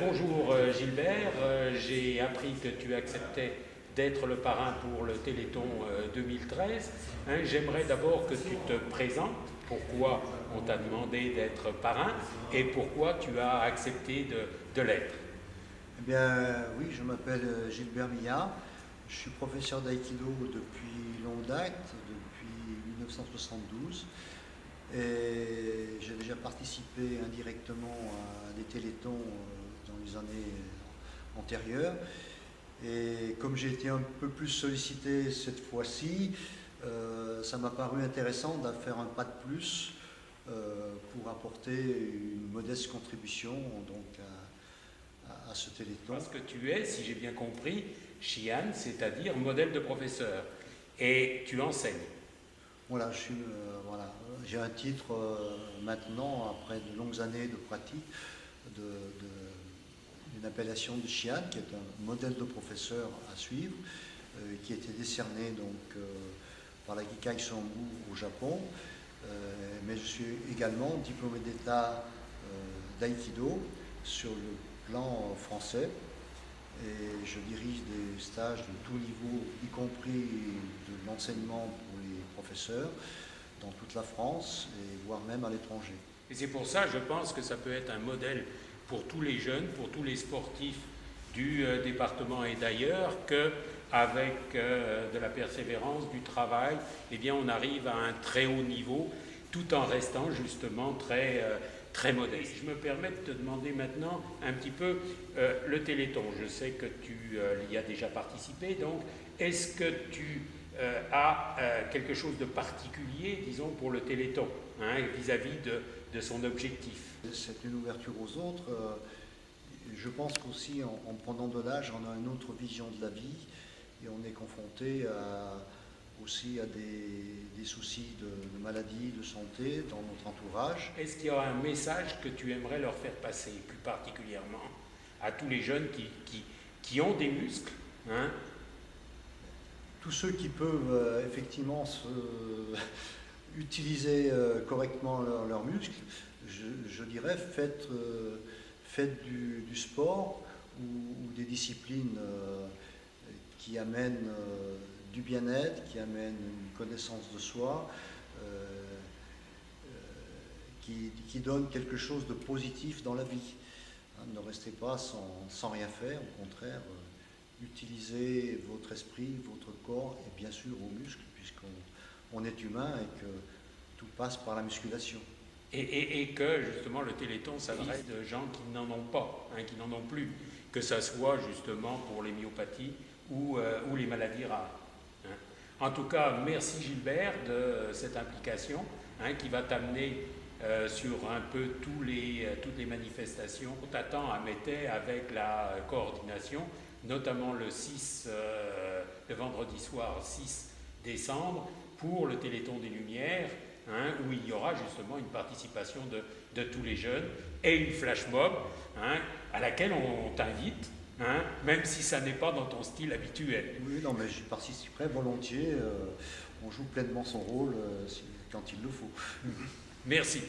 Bonjour Gilbert, j'ai appris que tu acceptais d'être le parrain pour le Téléthon 2013. J'aimerais d'abord que tu te présentes, pourquoi on t'a demandé d'être parrain et pourquoi tu as accepté de l'être. Eh bien, oui, je m'appelle Gilbert Millard. Je suis professeur d'aïkido depuis longue date, depuis 1972. Et j'ai déjà participé indirectement à des télétons dans les années antérieures. Et comme j'ai été un peu plus sollicité cette fois-ci, ça m'a paru intéressant de faire un pas de plus pour apporter une modeste contribution donc, à ce téléthon. Parce que tu es, si j'ai bien compris, Shihan, c'est-à-dire modèle de professeur, et tu enseignes. Voilà, j'ai un titre maintenant, après de longues années de pratique, d'une appellation de Shihan, qui est un modèle de professeur à suivre, qui a été décerné donc, par la Gikai Sombu au Japon. Mais je suis également diplômé d'État d'aïkido sur le plan français. Et je dirige des stages de tout niveau, y compris de l'enseignement pour les professeurs, dans toute la France, et voire même à l'étranger. Et c'est pour ça, je pense que ça peut être un modèle pour tous les jeunes, pour tous les sportifs du département et d'ailleurs, qu'avec de la persévérance, du travail, eh bien, on arrive à un très haut niveau, tout en restant justement très modeste. Je me permets de te demander maintenant un petit peu le Téléthon. Je sais que tu y as déjà participé, donc est-ce que tu as quelque chose de particulier, disons, pour le Téléthon, vis-à-vis de son objectif? C'est une ouverture aux autres. Je pense qu'aussi, en prenant de l'âge, on a une autre vision de la vie et on est confronté aussi à des soucis de maladie, de santé dans notre entourage. Est-ce qu'il y aura un message que tu aimerais leur faire passer, plus particulièrement à tous les jeunes qui ont des muscles, Tous ceux qui peuvent effectivement utiliser correctement leurs muscles, je dirais, faites du sport ou des disciplines qui amènent du bien-être, qui amènent une connaissance de soi, qui donnent quelque chose de positif dans la vie. Ne restez pas sans rien faire, au contraire, utilisez votre esprit, votre corps et bien sûr vos muscles, puisqu'on est humain et que tout passe par la musculation. Et que justement le Téléthon s'adresse de gens qui n'en ont pas, qui n'en ont plus, que ça soit justement pour les myopathies ou les maladies rares. En tout cas, merci Gilbert de cette implication qui va t'amener sur un peu toutes les manifestations. On t'attend à Métais avec la coordination, notamment le vendredi soir 6 décembre, pour le Téléthon des Lumières, où il y aura justement une participation de tous les jeunes et une flash mob à laquelle on t'invite, même si ça n'est pas dans ton style habituel. Oui, non, mais j'y participerai volontiers. On joue pleinement son rôle quand il le faut. Merci.